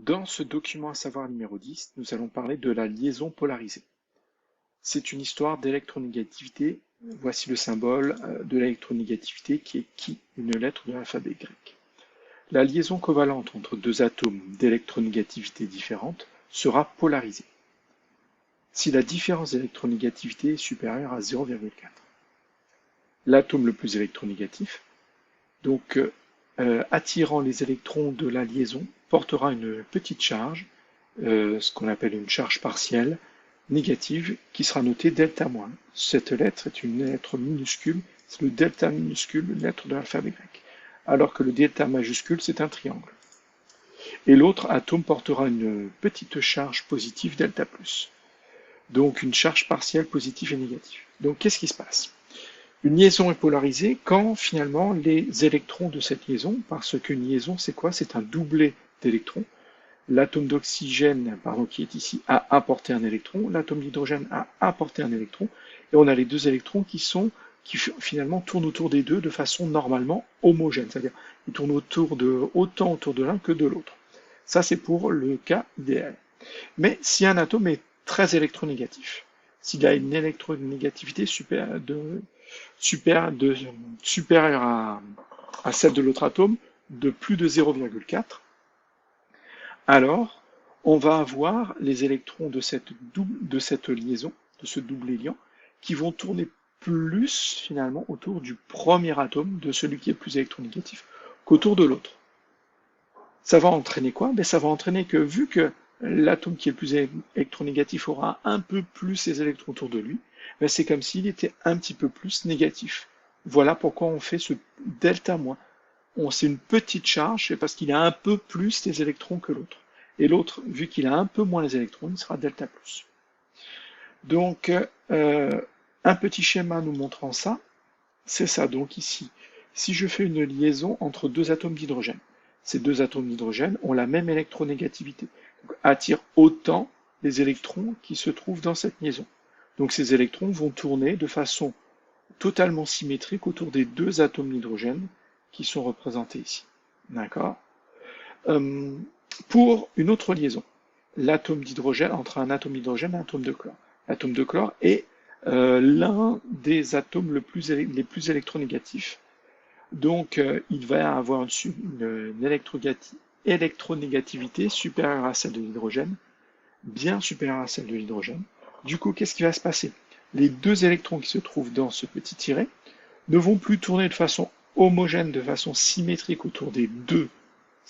Dans ce document à savoir numéro 10, nous allons parler de la liaison polarisée. C'est une histoire d'électronégativité. Voici le symbole de l'électronégativité qui est Ki, une lettre de l'alphabet grec. La liaison covalente entre deux atomes d'électronégativité différentes sera polarisée si la différence d'électronégativité est supérieure à 0,4. L'atome le plus électronégatif, donc attirant les électrons de la liaison, portera une petite charge, ce qu'on appelle une charge partielle, négative, qui sera notée delta-. Cette lettre est une lettre minuscule, c'est le delta minuscule, une lettre de l'alphabet grec, alors que le delta majuscule, c'est un triangle. Et l'autre atome portera une petite charge positive delta+. Donc une charge partielle positive et négative. Donc qu'est-ce qui se passe? Une liaison est polarisée quand finalement les électrons de cette liaison, parce qu'une liaison c'est quoi? C'est un doublet d'électrons. L'atome d'oxygène, qui est ici, a apporté un électron, l'atome d'hydrogène a apporté un électron, et on a les deux électrons qui finalement tournent autour des deux de façon normalement homogène, c'est-à-dire ils tournent autant autour de l'un que de l'autre. Ça c'est pour le cas idéal. Mais si un atome est très électronégatif, s'il a une électronégativité supérieure à celle de l'autre atome, de plus de 0,4, alors on va avoir les électrons de cette liaison, de ce double liant, qui vont tourner plus finalement autour du premier atome, de celui qui est plus électronégatif, qu'autour de l'autre. Ça va entraîner quoi? Ça va entraîner que vu que l'atome qui est le plus électronégatif aura un peu plus ses électrons autour de lui, c'est comme s'il était un petit peu plus négatif. Voilà pourquoi on fait ce delta-. C'est une petite charge, c'est parce qu'il a un peu plus les électrons que l'autre. Et l'autre, vu qu'il a un peu moins les électrons, il sera delta+. Donc, un petit schéma nous montrant ça, c'est ça. Donc ici, si je fais une liaison entre deux atomes d'hydrogène, ces deux atomes d'hydrogène ont la même électronégativité, donc attirent autant les électrons qui se trouvent dans cette liaison. Donc ces électrons vont tourner de façon totalement symétrique autour des deux atomes d'hydrogène qui sont représentés ici. D'accord? Pour une autre liaison, l'atome d'hydrogène, entre un atome d'hydrogène et un atome de chlore. L'atome de chlore est l'un des atomes les plus électronégatifs. Donc, il va avoir une électronégativité supérieure à celle de l'hydrogène, bien supérieure à celle de l'hydrogène. Du coup, qu'est-ce qui va se passer? Les deux électrons qui se trouvent dans ce petit tiret ne vont plus tourner de façon homogène, de façon symétrique autour des deux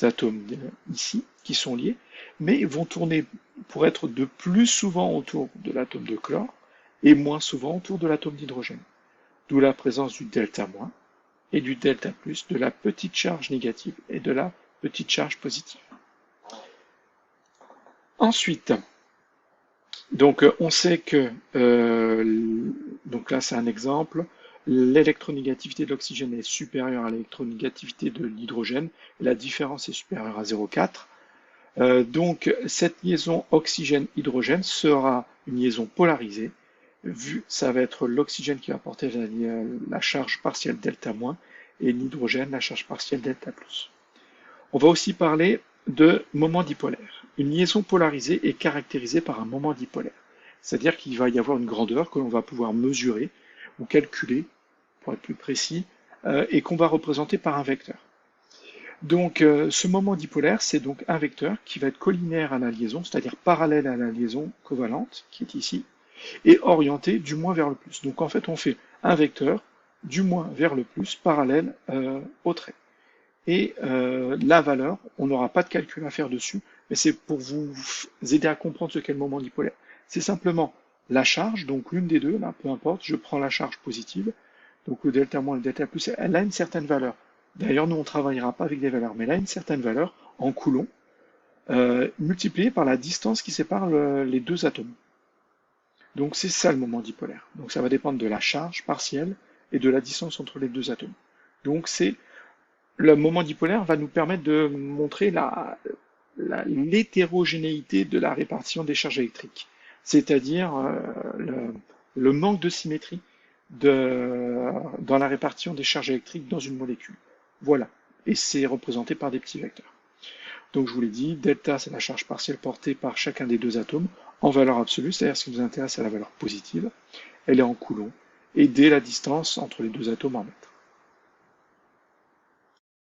atomes ici, qui sont liés, mais vont tourner pour être de plus souvent autour de l'atome de chlore et moins souvent autour de l'atome d'hydrogène. D'où la présence du delta- et du delta+, de la petite charge négative et de la petite charge positive. Ensuite, donc on sait que, donc là c'est un exemple, l'électronégativité de l'oxygène est supérieure à l'électronégativité de l'hydrogène, et la différence est supérieure à 0,4. Donc cette liaison oxygène-hydrogène sera une liaison polarisée, vu ça va être l'oxygène qui va apporter la charge partielle delta- et l'hydrogène la charge partielle delta+. On va aussi parler de moment dipolaire. Une liaison polarisée est caractérisée par un moment dipolaire, c'est-à-dire qu'il va y avoir une grandeur que l'on va pouvoir mesurer ou calculer, pour être plus précis, et qu'on va représenter par un vecteur. Donc ce moment dipolaire, c'est donc un vecteur qui va être collinaire à la liaison, c'est-à-dire parallèle à la liaison covalente, qui est ici, et orienté du moins vers le plus. Donc en fait, on fait un vecteur du moins vers le plus parallèle au trait. Et la valeur, on n'aura pas de calcul à faire dessus, mais c'est pour vous aider à comprendre ce qu'est le moment dipolaire. C'est simplement la charge, donc l'une des deux, là, peu importe, je prends la charge positive, donc le delta- et le delta+, elle a une certaine valeur. D'ailleurs, nous, on ne travaillera pas avec des valeurs, mais elle a une certaine valeur en coulombs, multipliée par la distance qui sépare les deux atomes. Donc c'est ça le moment dipolaire. Donc ça va dépendre de la charge partielle et de la distance entre les deux atomes. Donc le moment dipolaire va nous permettre de montrer l'hétérogénéité de la répartition des charges électriques, c'est-à-dire le manque de symétrie dans la répartition des charges électriques dans une molécule. Voilà, et c'est représenté par des petits vecteurs. Donc je vous l'ai dit, delta c'est la charge partielle portée par chacun des deux atomes en valeur absolue, c'est-à-dire ce qui nous intéresse c'est la valeur positive, elle est en coulombs, et d la distance entre les deux atomes en mètres.